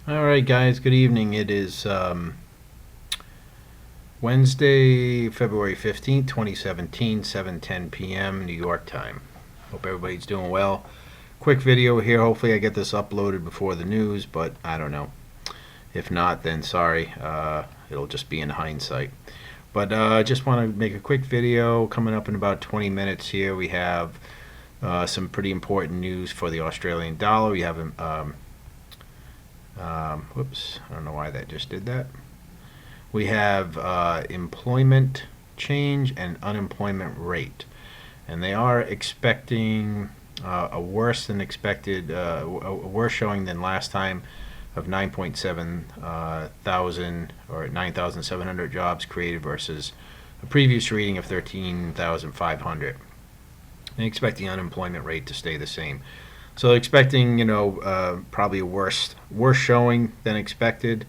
All right, guys. Good evening. It is Wednesday, February 15th, 2017, 7:10 p.m. New York time. Hope everybody's doing well. Quick video here. Hopefully, I get this uploaded before the news, but I don't know. If not, then sorry. It'll just be in hindsight. But I just want to make a quick video coming up in about 20 minutes here. We have some pretty important news for the Australian dollar. We have whoops, I don't know why that just did that. We have employment change and unemployment rate, and they are expecting a worse than expected, a worse showing than last time of 9.7 thousand or 9,700 jobs created versus a previous reading of 13,500. They expect the unemployment rate to stay the same. So expecting, probably a worse showing than expected,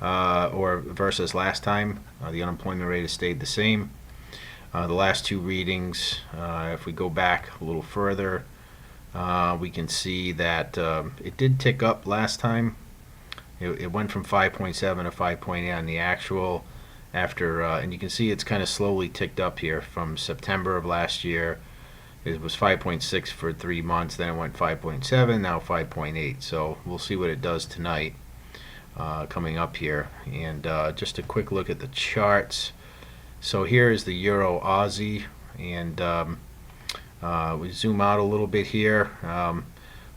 or versus last time. The unemployment rate has stayed the same. The last two readings, if we go back a little further, we can see that it did tick up last time. It went from 5.7 to 5.8 on the actual after, and you can see it's kind of slowly ticked up here from September of last year. It was 5.6 for 3 months, then it went 5.7, now 5.8. So we'll see what it does tonight, coming up here. And just a quick look at the charts. So here is the Euro Aussie, and we zoom out a little bit here.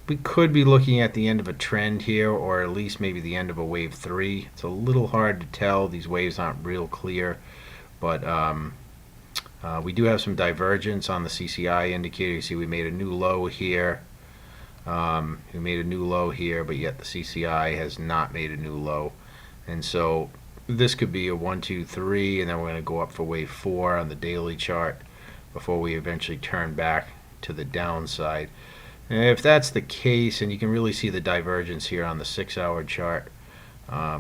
We could be looking at the end of a trend here, or at least maybe the end of a wave 3. It's a little hard to tell. These waves aren't real clear, but we do have some divergence on the CCI indicator. You see we made a new low here. We made a new low here, but yet the CCI has not made a new low. And so this could be a 1, 2, 3, and then we're going to go up for wave 4 on the daily chart before we eventually turn back to the downside. And if that's the case, and you can really see the divergence here on the 6-hour chart,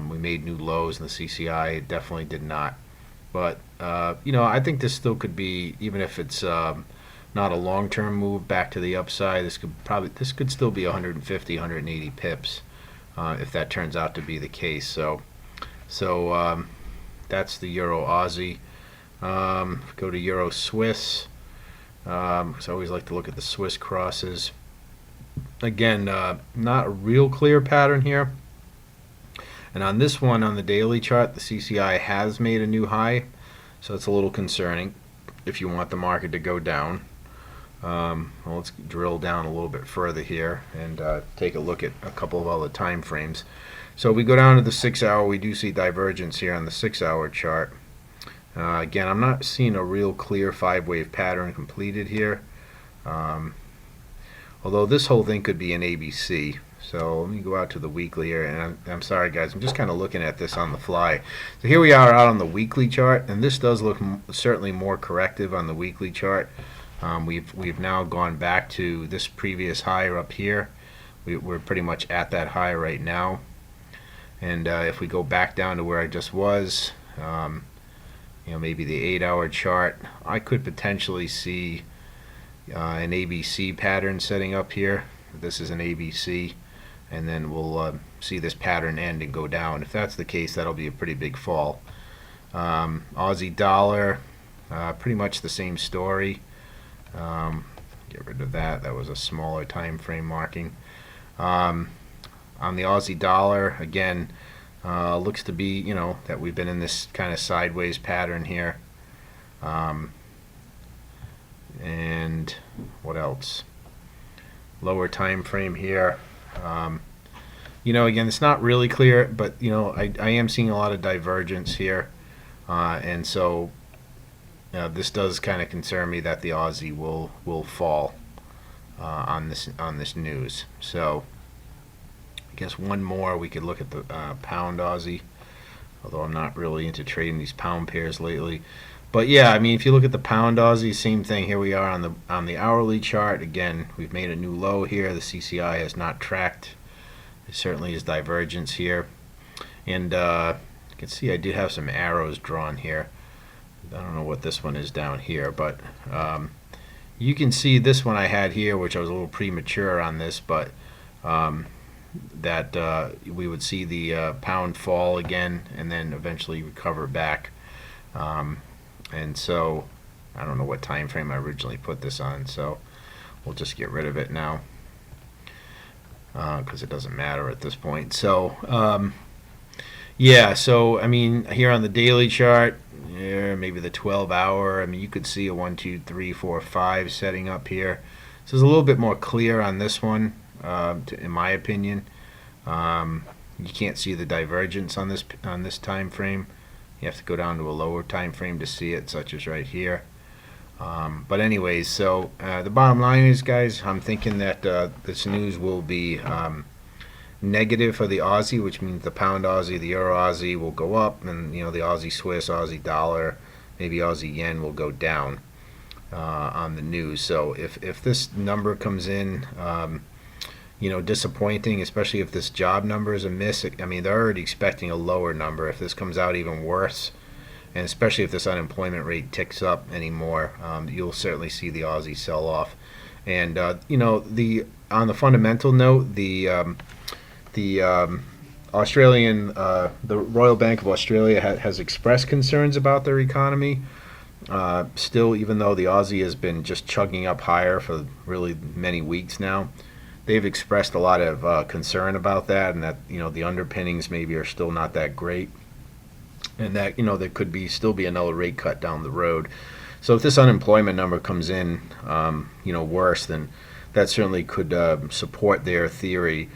we made new lows in the CCI. It definitely did not. But I think this still could be, even if it's not a long-term move back to the upside, this could still be 150, 180 pips if that turns out to be the case. So that's the Euro Aussie. Go to Euro Swiss. Because I always like to look at the Swiss crosses. Again, not a real clear pattern here. And on this one, on the daily chart, the CCI has made a new high, so it's a little concerning if you want the market to go down. Well, let's drill down a little bit further here and take a look at a couple of other time frames. So if we go down to the 6-hour, we do see divergence here on the 6-hour chart. Again, I'm not seeing a real clear 5-wave pattern completed here, although this whole thing could be an ABC. So let me go out to the weekly here, and I'm sorry guys, I'm just kind of looking at this on the fly. So here we are out on the weekly chart, and this does look certainly more corrective on the weekly chart. We've now gone back to this previous high up here. We're pretty much at that high right now. And if we go back down to where I just was, maybe the 8-hour chart, I could potentially see an ABC pattern setting up here. This is an ABC, and then we'll see this pattern end and go down. If that's the case, that'll be a pretty big fall. Aussie dollar, pretty much the same story. Get rid of that. That was a smaller time frame marking. On the Aussie dollar, again, looks to be, that we've been in this kind of sideways pattern here. And what else? Lower time frame here. Again, it's not really clear, but I am seeing a lot of divergence here, and so this does kind of concern me that the Aussie will fall on this news. So I guess one more, we could look at the pound Aussie, although I'm not really into trading these pound pairs lately. But yeah, I mean, if you look at the pound Aussie, same thing. Here we are on the hourly chart. Again, we've made a new low here. The CCI has not tracked. There certainly is divergence here, and you can see I did have some arrows drawn here. I don't know what this one is down here, but you can see this one I had here, which I was a little premature on this, but that we would see the pound fall again and then eventually recover back. And so I don't know what time frame I originally put this on, so we'll just get rid of it now because it doesn't matter at this point. So yeah, so I mean, here on the daily chart, yeah, maybe the 12-hour, I mean, you could see a 1, 2, 3, 4, 5 setting up here. So it's a little bit more clear on this one, in my opinion. You can't see the divergence on this time frame. You have to go down to a lower time frame to see it, such as right here. But anyways, so the bottom line is, guys, I'm thinking that this news will be negative for the Aussie, which means the pound Aussie, the euro Aussie will go up, and the Aussie Swiss, Aussie dollar, maybe Aussie yen will go down on the news. So if this number comes in, disappointing, especially if this job number is a miss. I mean, they're already expecting a lower number. If this comes out even worse, and especially if this unemployment rate ticks up anymore, you'll certainly see the Aussie sell off. And on the fundamental note, the Australian, the Royal Bank of Australia has expressed concerns about their economy. Still, even though the Aussie has been just chugging up higher for really many weeks now, they've expressed a lot of concern about that, and that the underpinnings maybe are still not that great, and that there could still be another rate cut down the road. So if this unemployment number comes in worse, then that certainly could support their theory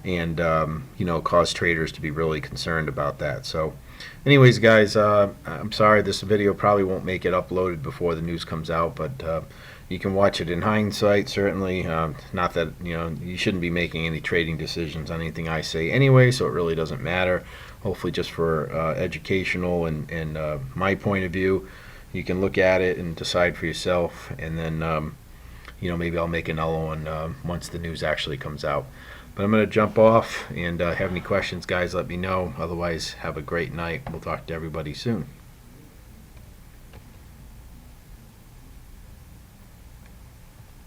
and cause traders to be really concerned about that. So anyways, guys, I'm sorry this video probably won't make it uploaded before the news comes out, but you can watch it in hindsight, certainly. Not that you shouldn't be making any trading decisions on anything I say anyway, so it really doesn't matter. Hopefully just for educational and my point of view, you can look at it and decide for yourself, and then maybe I'll make another one once the news actually comes out. But I'm going to jump off, and have any questions, guys, let me know. Otherwise, have a great night. We'll talk to everybody soon.